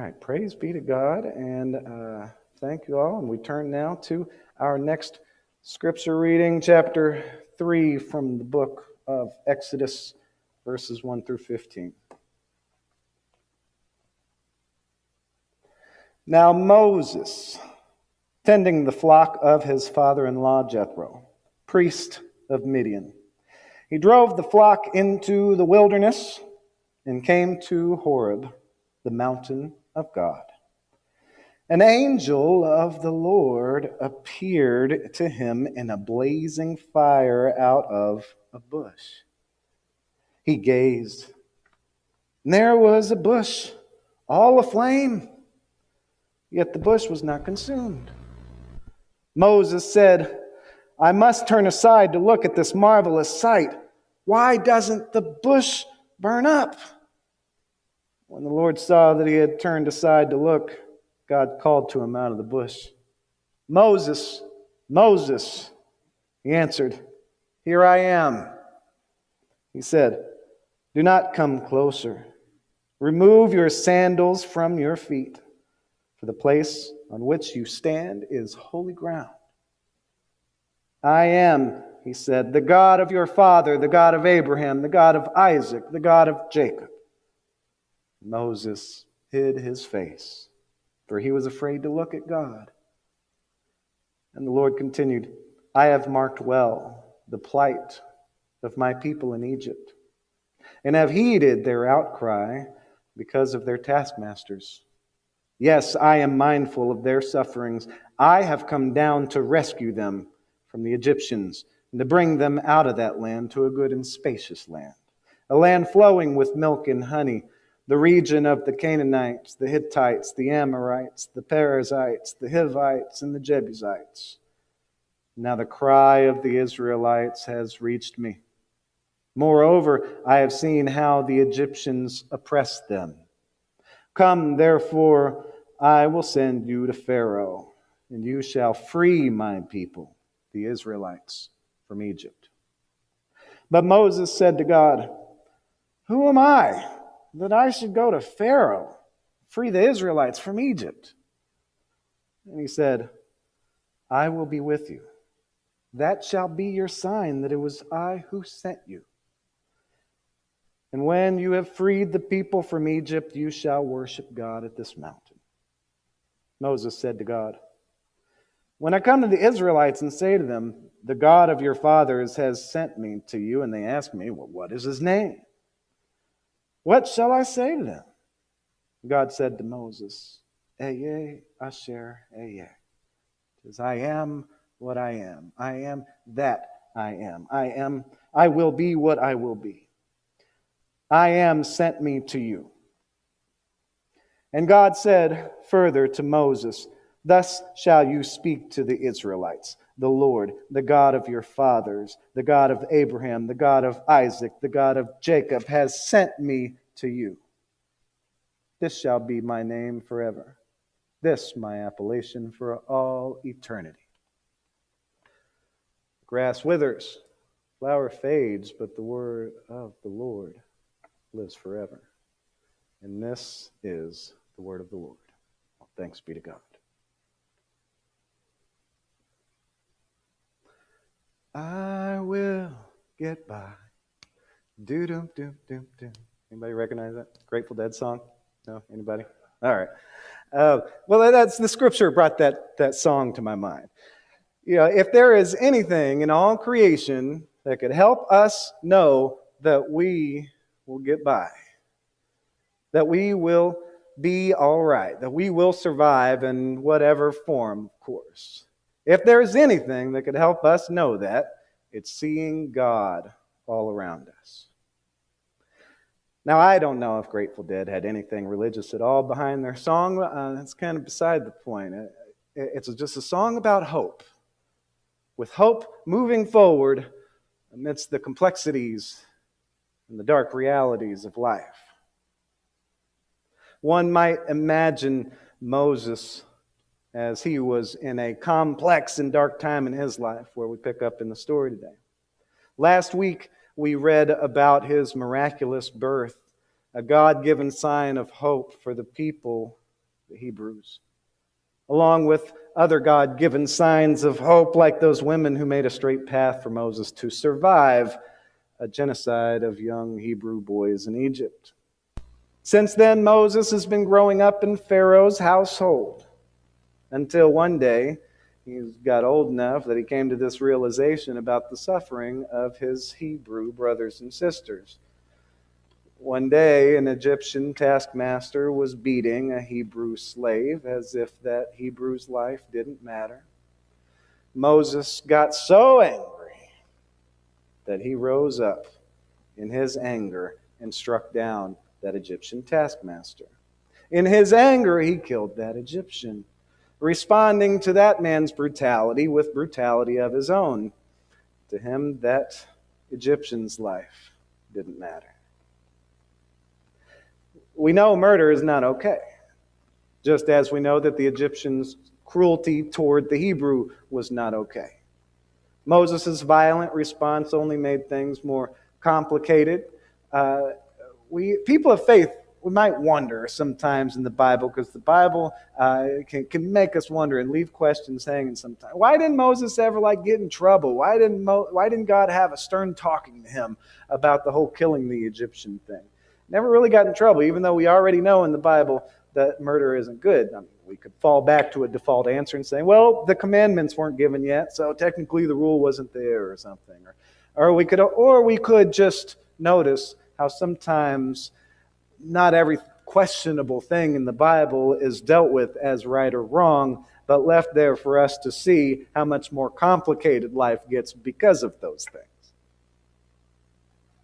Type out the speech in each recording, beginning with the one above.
right, praise be to God, and thank you all. And we turn now to our next scripture reading, chapter 3 from the book of Exodus, verses 1 through 15. Now Moses, tending the flock of his father-in-law Jethro, priest of Midian, he drove the flock into the wilderness and came to Horeb, the mountain of God. An angel of the Lord appeared to him in a blazing fire out of a bush. He gazed, and there was a bush all aflame, yet the bush was not consumed. Moses said, "I must turn aside to look at this marvelous sight. Why doesn't the bush burn up?" When the Lord saw that he had turned aside to look, God called to him out of the bush, "Moses, Moses." He answered, "Here I am." He said, "Do not come closer. Remove your sandals from your feet, for the place on which you stand is holy ground." "I am," he said, "the God of your father, the God of Abraham, the God of Isaac, the God of Jacob." Moses hid his face, for he was afraid to look at God. And the Lord continued, "I have marked well the plight of my people in Egypt, and have heeded their outcry because of their taskmasters. Yes, I am mindful of their sufferings. I have come down to rescue them from the Egyptians, and to bring them out of that land to a good and spacious land, a land flowing with milk and honey, the region of the Canaanites, the Hittites, the Amorites, the Perizzites, the Hivites, and the Jebusites. Now the cry of the Israelites has reached me. Moreover, I have seen how the Egyptians oppressed them. Come, therefore, I will send you to Pharaoh, and you shall free my people, the Israelites, from Egypt." But Moses said to God, "Who am I that I should go to Pharaoh, free the Israelites from Egypt?" And he said, "I will be with you. That shall be your sign that it was I who sent you. And when you have freed the people from Egypt, you shall worship God at this mountain." Moses said to God, "When I come to the Israelites and say to them, 'The God of your fathers has sent me to you,' and they ask me, 'Well, what is his name?' what shall I say to them?" God said to Moses, "Ehyeh Asher Ehyeh. It is I am what I am. I am that I am. I will be what I will be. I am sent me to you." And God said further to Moses, "Thus shall you speak to the Israelites. The Lord, the God of your fathers, the God of Abraham, the God of Isaac, the God of Jacob, has sent me to you. This shall be my name forever, this my appellation for all eternity." Grass withers, flower fades, but the word of the Lord lives forever. And this is the word of the Lord. Thanks be to God. I will get by. Do-dum-dum-dum-dum. Anybody recognize that Grateful Dead song? No? Anybody? All right. Well, that's the scripture brought that song to my mind. You know, if there is anything in all creation that could help us know that we will get by, that we will be all right, that we will survive in whatever form, of course. If there's anything that could help us know that, it's seeing God all around us. Now, I don't know if Grateful Dead had anything religious at all behind their song. That's kind of beside the point. It's just a song about hope. With hope moving forward amidst the complexities and the dark realities of life. One might imagine Moses as he was in a complex and dark time in his life, where we pick up in the story today. Last week, we read about his miraculous birth, a God-given sign of hope for the people the Hebrews, along with other God-given signs of hope, like those women who made a straight path for Moses to survive a genocide of young Hebrew boys in Egypt. Since then, Moses has been growing up in Pharaoh's household until one day he got old enough that he came to this realization about the suffering of his Hebrew brothers and sisters. One day, an Egyptian taskmaster was beating a Hebrew slave as if that Hebrew's life didn't matter. Moses got so angry that he rose up in his anger and struck down that Egyptian taskmaster. In his anger, he killed that Egyptian, responding to that man's brutality with brutality of his own. To him, that Egyptian's life didn't matter. We know murder is not okay, just as we know that the Egyptians' cruelty toward the Hebrew was not okay. Moses' violent response only made things more complicated. People of faith, we might wonder sometimes in the Bible, because the Bible can make us wonder and leave questions hanging sometimes. Why didn't Moses ever get in trouble? Why didn't God have a stern talking to him about the whole killing the Egyptian thing? Never really got in trouble, even though we already know in the Bible that murder isn't good. I mean, we could fall back to a default answer and say, well, the commandments weren't given yet, so technically the rule wasn't there or something. Or we could just notice how sometimes not every questionable thing in the Bible is dealt with as right or wrong, but left there for us to see how much more complicated life gets because of those things.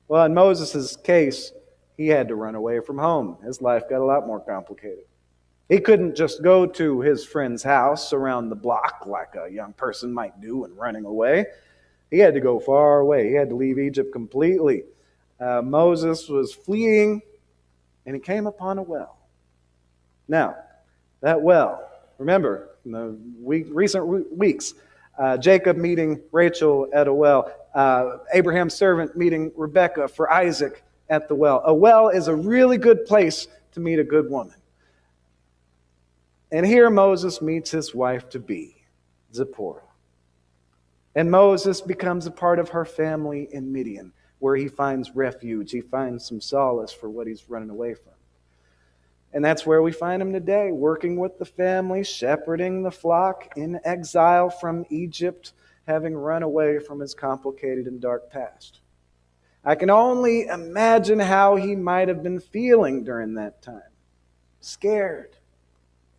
Well, in Moses' case, he had to run away from home. His life got a lot more complicated. He couldn't just go to his friend's house around the block like a young person might do when running away. He had to go far away. He had to leave Egypt completely. Moses was fleeing, and he came upon a well. Now, that well, remember, in the recent weeks, Jacob meeting Rachel at a well, Abraham's servant meeting Rebekah for Isaac at the well. A well is a really good place to meet a good woman. And here Moses meets his wife-to-be, Zipporah. And Moses becomes a part of her family in Midian, where he finds refuge. He finds some solace for what he's running away from. And that's where we find him today, working with the family, shepherding the flock in exile from Egypt, having run away from his complicated and dark past. I can only imagine how he might have been feeling during that time. Scared,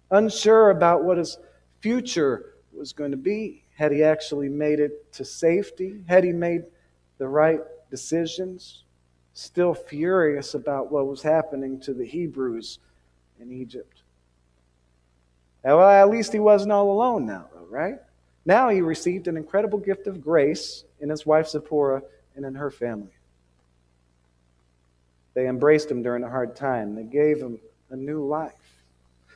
unsure about what his future was going to be. Had he actually made it to safety? Had he made the right decisions? Still furious about what was happening to the Hebrews in Egypt. Well, at least he wasn't all alone now, though, right? Now he received an incredible gift of grace in his wife Zipporah and in her family. They embraced him during a hard time. They gave him a new life.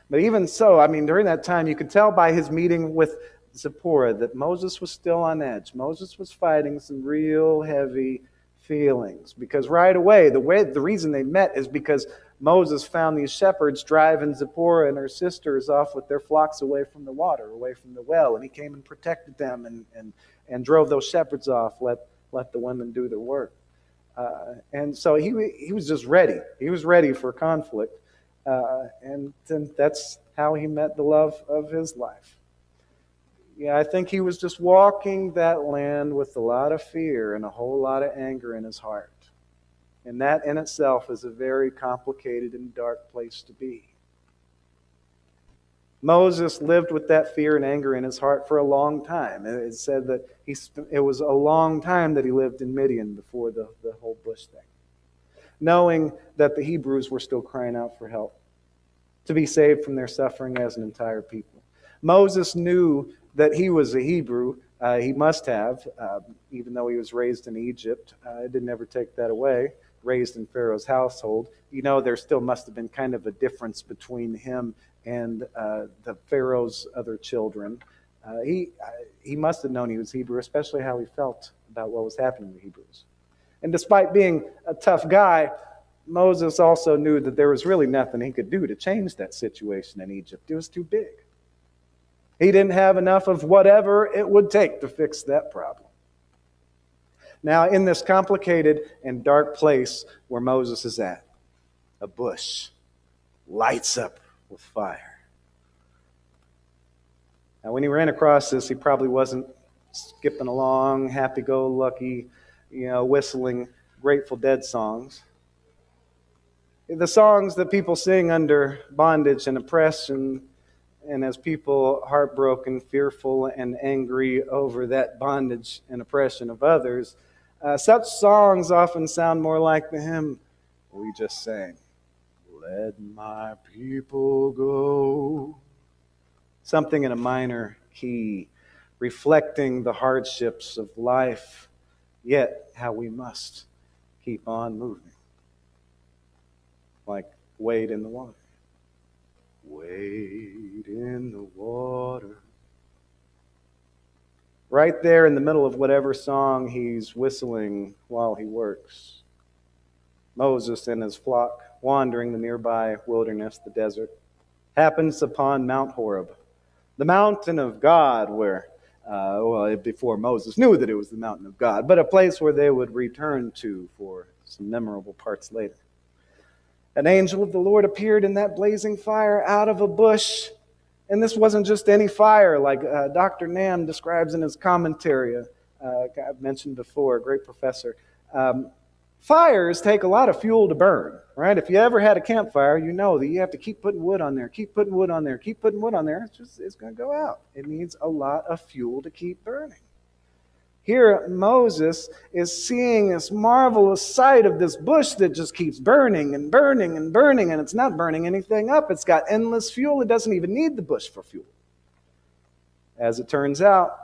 But even so, during that time, you could tell by his meeting with Zipporah that Moses was still on edge. Moses was fighting some real heavy feelings. Because right away, the reason they met is because Moses found these shepherds driving Zipporah and her sisters off with their flocks away from the water, away from the well. And he came and protected them and drove those shepherds off, let the women do their work. And so he was just ready. He was ready for conflict. And that's how he met the love of his life. Yeah, I think he was just walking that land with a lot of fear and a whole lot of anger in his heart. And that in itself is a very complicated and dark place to be. Moses lived with that fear and anger in his heart for a long time. It said that it was a long time that he lived in Midian before the whole bush thing, knowing that the Hebrews were still crying out for help, to be saved from their suffering as an entire people. Moses knew that he was a Hebrew. He must have, even though he was raised in Egypt. It didn't ever take that away. Raised in Pharaoh's household. There still must have been kind of a difference between him and the Pharaoh's other children. He must have known he was Hebrew, especially how he felt about what was happening to the Hebrews. And despite being a tough guy, Moses also knew that there was really nothing he could do to change that situation in Egypt. It was too big. He didn't have enough of whatever it would take to fix that problem. Now, in this complicated and dark place where Moses is at, a bush lights up with fire. Now, when he ran across this, he probably wasn't skipping along, happy-go-lucky, whistling Grateful Dead songs. The songs that people sing under bondage and oppression, and as people heartbroken, fearful, and angry over that bondage and oppression of others, such songs often sound more like the hymn we just sang. Let my people go. Something in a minor key, reflecting the hardships of life, yet how we must keep on moving. Like wade in the water. Wade in the water. Right there in the middle of whatever song he's whistling while he works, Moses and his flock, wandering the nearby wilderness, the desert, happens upon Mount Horeb, the mountain of God, where, before Moses knew that it was the mountain of God, but a place where they would return to for some memorable parts later. An angel of the Lord appeared in that blazing fire out of a bush. And this wasn't just any fire, like Dr. Nam describes in his commentary. I've mentioned before, a great professor. Fires take a lot of fuel to burn, right? If you ever had a campfire, you know that you have to keep putting wood on there, keep putting wood on there, keep putting wood on there. It's going to go out. It needs a lot of fuel to keep burning. Here, Moses is seeing this marvelous sight of this bush that just keeps burning and burning and burning, and it's not burning anything up. It's got endless fuel. It doesn't even need the bush for fuel. As it turns out,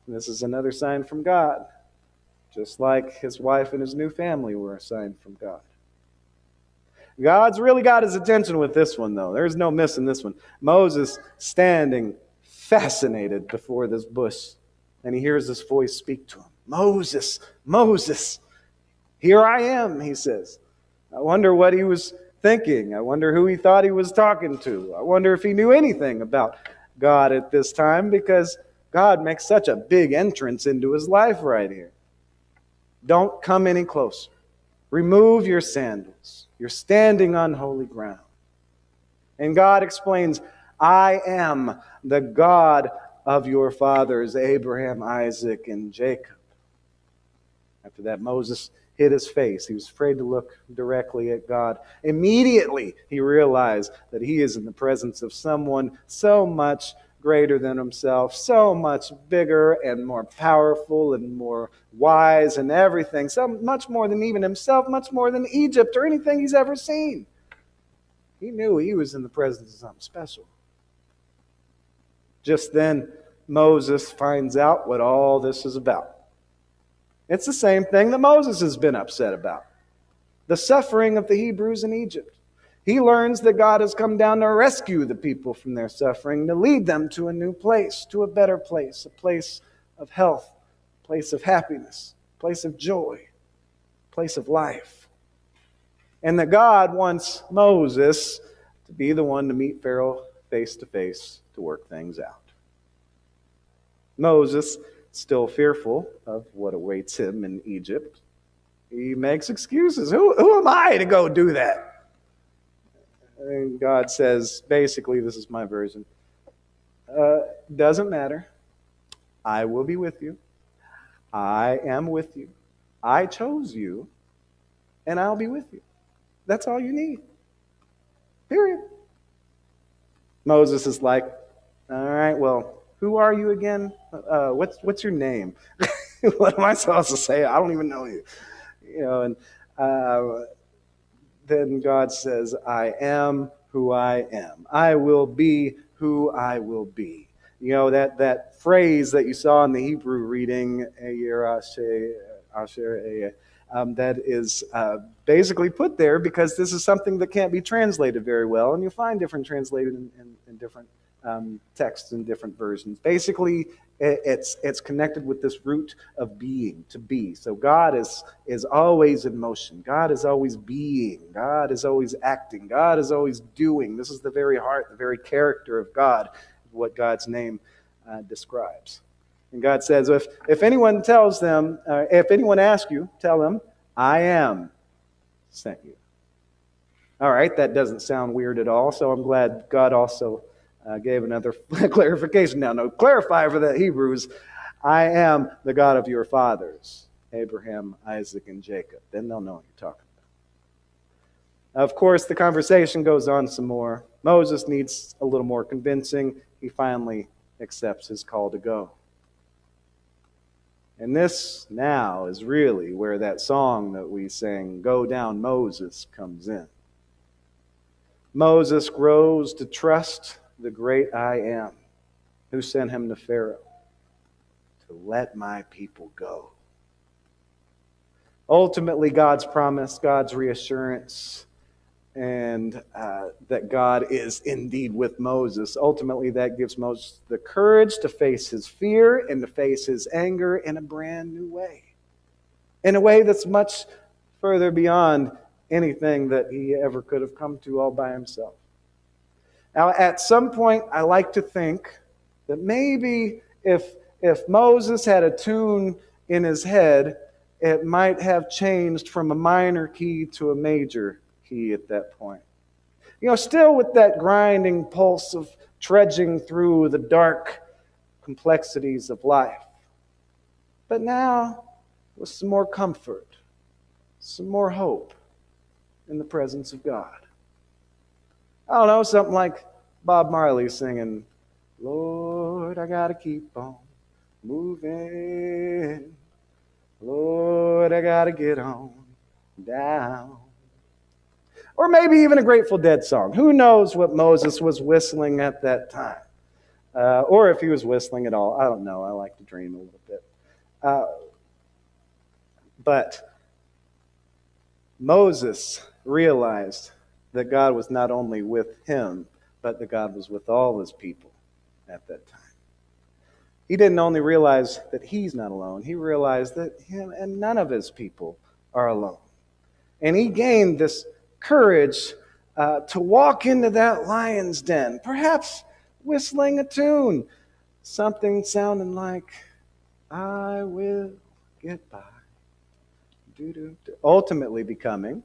this is another sign from God, just like his wife and his new family were a sign from God. God's really got his attention with this one, though. There's no missing this one. Moses standing fascinated before this bush. And he hears this voice speak to him. Moses, Moses, here I am, he says. I wonder what he was thinking. I wonder who he thought he was talking to. I wonder if he knew anything about God at this time, because God makes such a big entrance into his life right here. Don't come any closer. Remove your sandals. You're standing on holy ground. And God explains, I am the God of your fathers, Abraham, Isaac, and Jacob. After that, Moses hid his face. He was afraid to look directly at God. Immediately, he realized that he is in the presence of someone so much greater than himself, so much bigger and more powerful and more wise and everything, so much more than even himself, much more than Egypt or anything he's ever seen. He knew he was in the presence of something special. Just then, Moses finds out what all this is about. It's the same thing that Moses has been upset about. The suffering of the Hebrews in Egypt. He learns that God has come down to rescue the people from their suffering, to lead them to a new place, to a better place, a place of health, a place of happiness, a place of joy, a place of life. And that God wants Moses to be the one to meet Pharaoh face to face to work things out. Moses, still fearful of what awaits him in Egypt, he makes excuses. Who am I to go do that? And God says, basically, this is my version, doesn't matter. I will be with you. I am with you. I chose you, and I'll be with you. That's all you need. Period. Moses is like, all right, well, who are you again? What's your name? What am I supposed to say? I don't even know you. And then God says, I am who I am. I will be who I will be. That phrase that you saw in the Hebrew reading, that is basically put there because this is something that can't be translated very well, and you'll find different translated in different texts and different versions. Basically, It's connected with this root of being, to be. So God is always in motion. God is always being. God is always acting. God is always doing. This is the very heart, the very character of God, what God's name describes. And God says, if anyone tells them, if anyone asks you, tell them, I am sent you. All right, that doesn't sound weird at all, so I'm glad God also gave another clarification. Now, no, clarify for the Hebrews, I am the God of your fathers, Abraham, Isaac, and Jacob. Then they'll know what you're talking about. Of course, the conversation goes on some more. Moses needs a little more convincing. He finally accepts his call to go. And this now is really where that song that we sang, Go Down Moses, comes in. Moses grows to trust the great I am, who sent him to Pharaoh to let my people go. Ultimately, God's promise, God's reassurance, and that God is indeed with Moses. Ultimately, that gives Moses the courage to face his fear and to face his anger in a brand new way. In a way that's much further beyond anything that he ever could have come to all by himself. Now, at some point, I like to think that maybe if Moses had a tune in his head, it might have changed from a minor key to a major key at that point. Still with that grinding pulse of trudging through the dark complexities of life. But now, with some more comfort, some more hope in the presence of God. I don't know, something like Bob Marley singing, Lord, I gotta keep on moving. Lord, I gotta get on down. Or maybe even a Grateful Dead song. Who knows what Moses was whistling at that time? Or if he was whistling at all. I don't know. I like to dream a little bit. But Moses realized that God was not only with him, but that God was with all his people at that time. He didn't only realize that he's not alone, he realized that him and none of his people are alone. And he gained this courage to walk into that lion's den, perhaps whistling a tune, something sounding like, I will get by. Ultimately becoming,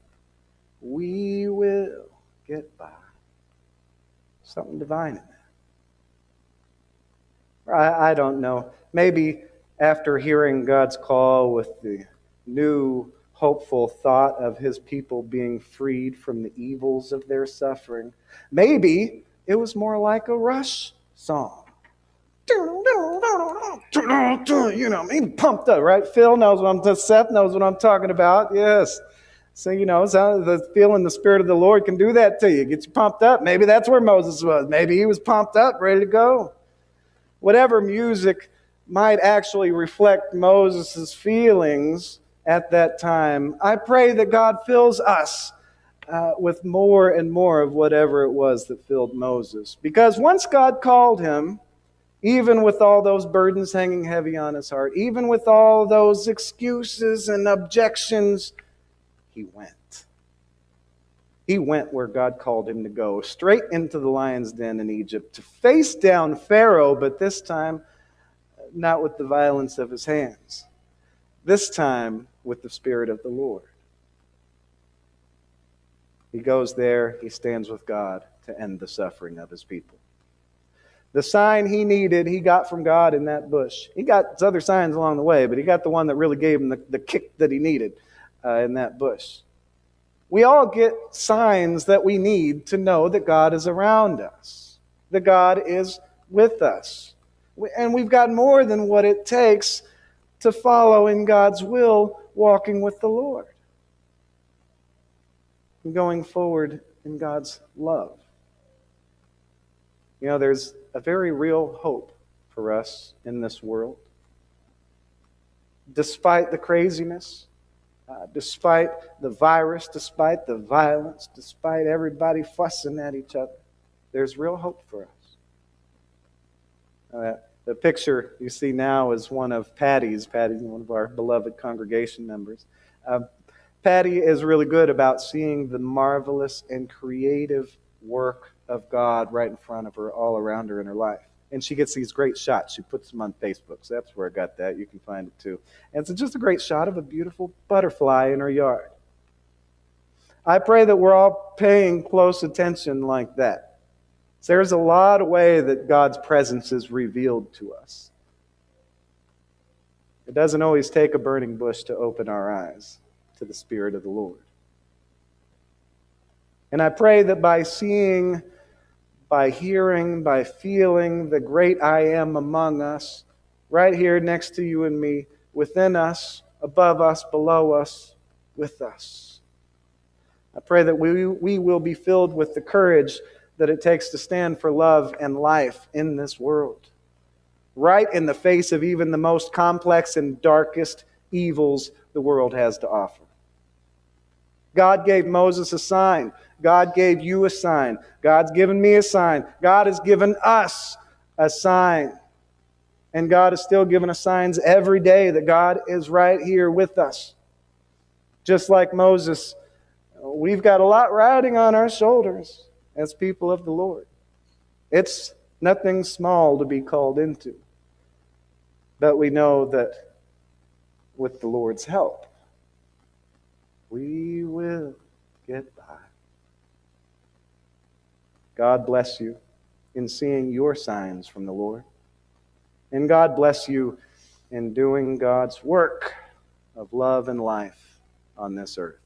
we will get by. Something divine in that. I don't know. Maybe after hearing God's call with the new hopeful thought of his people being freed from the evils of their suffering, maybe it was more like a Rush song. Maybe pumped up, right? Phil knows Seth knows what I'm talking about. Yes. So, the feeling the Spirit of the Lord can do that to you. Get you pumped up. Maybe that's where Moses was. Maybe he was pumped up, ready to go. Whatever music might actually reflect Moses' feelings at that time, I pray that God fills us with more and more of whatever it was that filled Moses. Because once God called him, even with all those burdens hanging heavy on his heart, even with all those excuses and objections, he went. He went where God called him to go, straight into the lion's den in Egypt, to face down Pharaoh, but this time not with the violence of his hands. This time with the Spirit of the Lord. He goes there, he stands with God to end the suffering of his people. The sign he needed, he got from God in that bush. He got other signs along the way, but he got the one that really gave him the kick that he needed in that bush. We all get signs that we need to know that God is around us, that God is with us. And we've got more than what it takes to follow in God's will, walking with the Lord. And going forward in God's love. There's a very real hope for us in this world. Despite the craziness, despite the virus, despite the violence, despite everybody fussing at each other, there's real hope for us. The picture you see now is one of Patty's. Patty's one of our beloved congregation members. Patty is really good about seeing the marvelous and creative work of God right in front of her, all around her in her life. And she gets these great shots. She puts them on Facebook, so that's where I got that. You can find it too. And it's just a great shot of a beautiful butterfly in her yard. I pray that we're all paying close attention like that. There's a lot of way that God's presence is revealed to us. It doesn't always take a burning bush to open our eyes to the Spirit of the Lord. And I pray that by seeing, by hearing, by feeling the great I am among us, right here next to you and me, within us, above us, below us, with us. I pray that we will be filled with the courage that it takes to stand for love and life in this world, right in the face of even the most complex and darkest evils the world has to offer. God gave Moses a sign. God gave you a sign. God's given me a sign. God has given us a sign. And God is still giving us signs every day that God is right here with us. Just like Moses, we've got a lot riding on our shoulders as people of the Lord. It's nothing small to be called into. But we know that with the Lord's help, we will get by. God bless you in seeing your signs from the Lord. And God bless you in doing God's work of love and life on this earth.